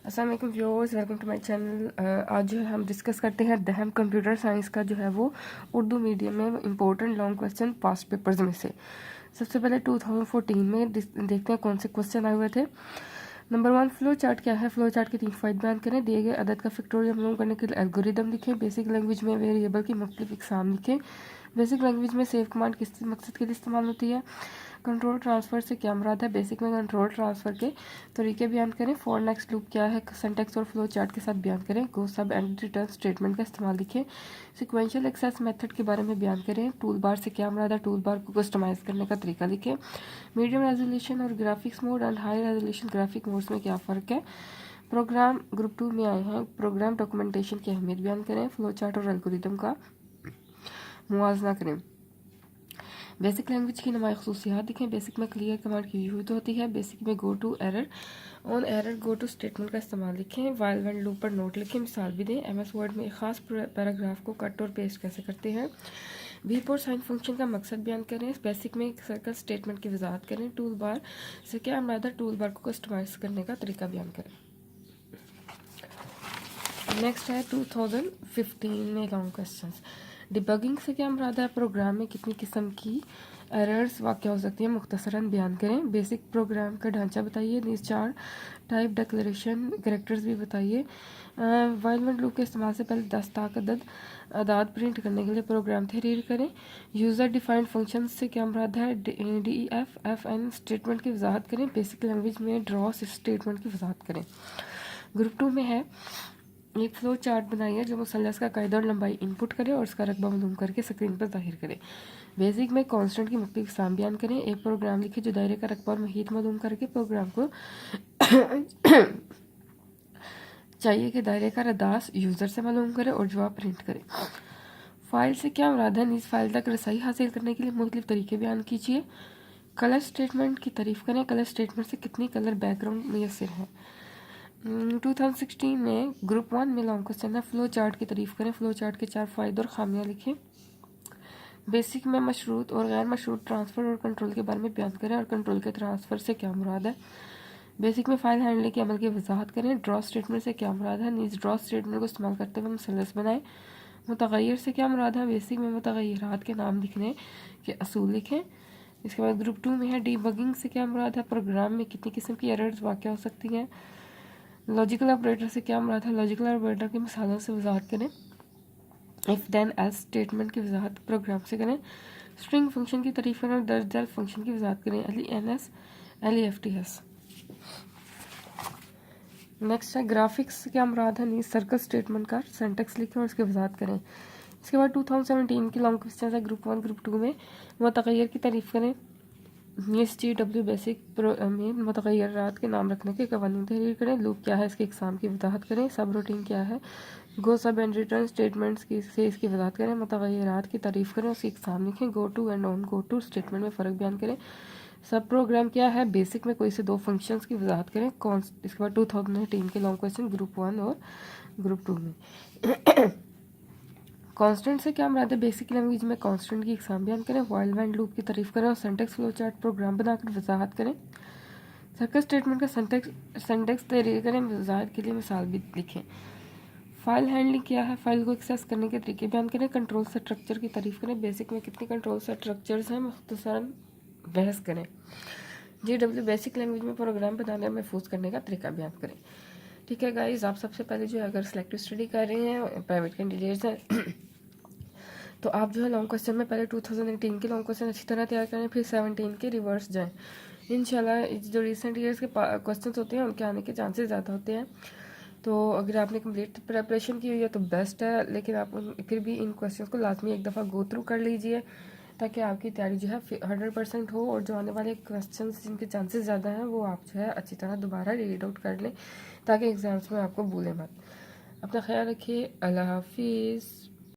अस्सलाम वालेकुम viewers, welcome to my channel. आज जो है हम डिस्कस करते हैं दहम कंप्यूटर साइंस का जो है वो उर्दू मीडियम में important long question past papers में से। सबसे पहले 2014 में देखते हैं कौन से क्वेश्चन आए हुए थे। नंबर 1, फ्लो चार्ट क्या है? फ्लो चार्ट के 3 फायदे बयान करें। दिए गए अदद का फैक्टोरियल मालूम करने के लिए एल्गोरिदम लिखें। बेसिक लैंग्वेज में वेरिएबल की मुख्तलिफ इकसाम लिखें। बेसिक लैंग्वेज में सेव कमांड किस मकसद के लिए इस्तेमाल होती है? कंट्रोल ट्रांसफ़र से क्या मुराद है? बेसिक में कंट्रोल ट्रांसफ़र के तरीके बयान करें। फॉर नेक्स्ट लूप क्या है? सिंटैक्स और फ्लो चार्ट के साथ बयान करें। गो सब एंड रिटर्न स्टेटमेंट का इस्तेमाल लिखें। सिक्वेंशियल एक्सेस मेथड के बारे में बयान करें। टूल बार से क्या मुराद है? टूल बार को कस्टमाइज़ करने का तरीका लिखें। मीडियम रेजोल्यूशन और graphics mode and high resolution graphic modes में क्या फ़र्क है? प्रोग्राम ग्रुप 2 में आए हैं। प्रोग्राम डॉक्यूमेंटेशन की अहमियत बयान करें। फ्लो चार्ट और एल्गोरिदम का मुआवजा करें। बेसिक लैंग्वेज की नुमाई खसूसियात दिखें। बेसिक में क्लियर कमांड की यूज होती है। बेसिक में go to error on error go to statement का इस्तेमाल लिखें। वाइल व्हेन लूप पर नोट लिखें। मिसाल भी दें। एमएस वर्ड में एक खास पैराग्राफ को कट और पेस्ट कैसे करते हैं। बीप और साइन फंक्शन का मकसद बयान करें। बेसिक में एक सर्कल स्टेटमेंट की वजाहत करें। टूल बार से क्या मुराद है? टूल बार को कस्टमाइज करने का तरीका बयान करें। नेक्स्ट है 2015 में लॉन्ग क्वेश्चंस। डिबगिंग से क्या मुराद है? प्रोग्राम में कितनी किस्म की एरर्स वाक़या हो सकती है, मुख्तसरन बयान करें। बेसिक प्रोग्राम का ढांचा बताइए। नीचे 4 टाइप डिक्लेरेशन कैरेक्टर्स भी बताइए। वाइल व्हेन लूप के इस्तेमाल से पहले 10 तक अदाद प्रिंट करने के लिए प्रोग्राम तहरीर करें। यूज़र डिफाइंड फंक्शन से क्या मुराद है? DEF FN स्टेटमेंट की वजाहत करें। बेसिक लैंग्वेज में ड्रॉ स्टेटमेंट की वजाहत करें। ग्रुप 2 में है एक फ्लो चार्ट बनाइए जो मुसल्लस का कायदा और लंबाई इनपुट करे और उसका रकबा मालूम करके स्क्रीन पर जाहिर करे। बेसिक में कांस्टेंट की मुख्तलिफ अक़साम बयान करें। एक प्रोग्राम लिखे जो दायरे का रकबा और मुहीत मालूम करके प्रोग्राम को चाहिए कि दायरे का रदास यूज़र से मालूम करे और जवाब प्रिंट करे। फाइल से क्या मुराद है? नीज फाइल तक रसाई हासिल करने के लिए मुख्तलिफ तरीके बयान कीजिए। कलर स्टेटमेंट की तारीफ़ करें। कलर स्टेटमेंट से कितनी कलर बैकग्राउंड मुयसर है। 2016 में ग्रुप 1 में लॉन्ग क्वेश्चन है। फ्लो चार्ट की तारीफ़ करें। फ्लो चार्ट के 4 फ़ायदे और खामियां लिखें। बेसिक में मशरूत और गैर मशरूत ट्रांसफ़र और कंट्रोल के बारे में बयान करें और कंट्रोल के ट्रांसफ़र से क्या मुराद है। बेसिक में फ़ाइल हैंडलिंग के अमल की वजाहत करें। ड्रॉ स्टेटमेंट से क्या मुराद है? नीज ड्रॉ स्टेटमेंट को इस्तेमाल करते हुए मुसल्लस बनाएं। मुतग़य्यर से क्या मुराद है? बेसिक में मुतग़य्यरात के नाम लिखने के असूल लिखें। इसके बाद ग्रुप 2 में है डीबगिंग से क्या मुराद है? प्रोग्राम में कितनी किस्म की एरर्स वाक़या हो सकती हैं। लॉजिकल ऑपरेटर से क्या मुराद है? लॉजिकल ऑपरेटर की मिसालों से वजाहत करें। इफ़ देन एल्स स्टेटमेंट की वजाहत प्रोग्राम से करें। स्ट्रिंग फंक्शन की तारीफ करें और दर्ज दैल फंक्शन की वजाहत करें। LENS LEFTS। नेक्स्ट है ग्राफिक्स से क्या मुराद है? नी सर्कल स्टेटमेंट का सिंटैक्स लिखें और उसकी वजाहत करें। इसके बाद 2017 की लॉन्ग क्वेश्चन है ग्रुप 1 ग्रुप 2 में। मुतग़य्यर की तारीफ करें। SGW बेसिक में मुतग़य्यरात के नाम रखने के कवानीन तहरीर करें। लूप क्या है? इसके इकसाम की वजाहत करें। सब रूटीन क्या है? गो सब एंड रिटर्न स्टेटमेंट्स से इसकी वजाहत करें। मुतग़य्यरात की तारीफ़ करें, उसकी इकसाम लिखें। Go to and on go to statement में फ़र्क बयान करें। सब प्रोग्राम क्या है? बेसिक में कोई से 2 फंक्शंस की वजाहत करें। इसके बाद 2018 के लॉन्ग क्वेश्चन ग्रुप 1 और ग्रुप 2 में। कांस्टेंट से क्या मुराद है? बेसिक लैंग्वेज में कांस्टेंट की इकसाम बयान करें। वाइल व्हेन लूप की तारीफ करें और सिंटैक्स फ्लो चार्ट प्रोग्राम बनाकर वजाहत करें। सर्कल स्टेटमेंट का सिंटैक्स तहरीर करें। वजाहत के लिए मिसाल भी लिखें। फाइल हैंडलिंग क्या है? फाइल को एक्सेस करने के तरीके बयान करें। कंट्रोल स्ट्रक्चर की तारीफ करें। बेसिक में कितनी कंट्रोल स्ट्रक्चर्स हैं, मुख्तसरन बहस करें। GW बेसिक लैंग्वेज में प्रोग्राम बनाने और महफूज करने का तरीका बयान करें। ठीक है गाइस, आप सबसे पहले जो है अगर सिलेक्टिव स्टडी कर रहे हैं, प्राइवेट कैंडिडेट्स हैं तो आप जो है लॉन्ग क्वेश्चन में पहले 2018 के लॉन्ग क्वेश्चन अच्छी तरह तैयार करें, फिर 17 के रिवर्स जाएं। इंशाल्लाह जो रिसेंट ईयर्स के क्वेश्चन होते हैं उनके आने के चांसेस ज़्यादा होते हैं। तो अगर आपने कंप्लीट प्रिपरेशन की हुई है तो बेस्ट है, लेकिन आप फिर भी इन क्वेश्चन को लाजमी एक दफ़ा गो थ्रू कर लीजिए ताकि आपकी तैयारी जो है 100% हो और जो आने वाले क्वेश्चन जिनके चांसेस ज़्यादा हैं वो आप जो है अच्छी तरह दोबारा रीड आउट कर लें ताकि एग्ज़ाम्स में आपको भूलें मत। अपना ख्याल रखिए। अल्लाह हाफिज़।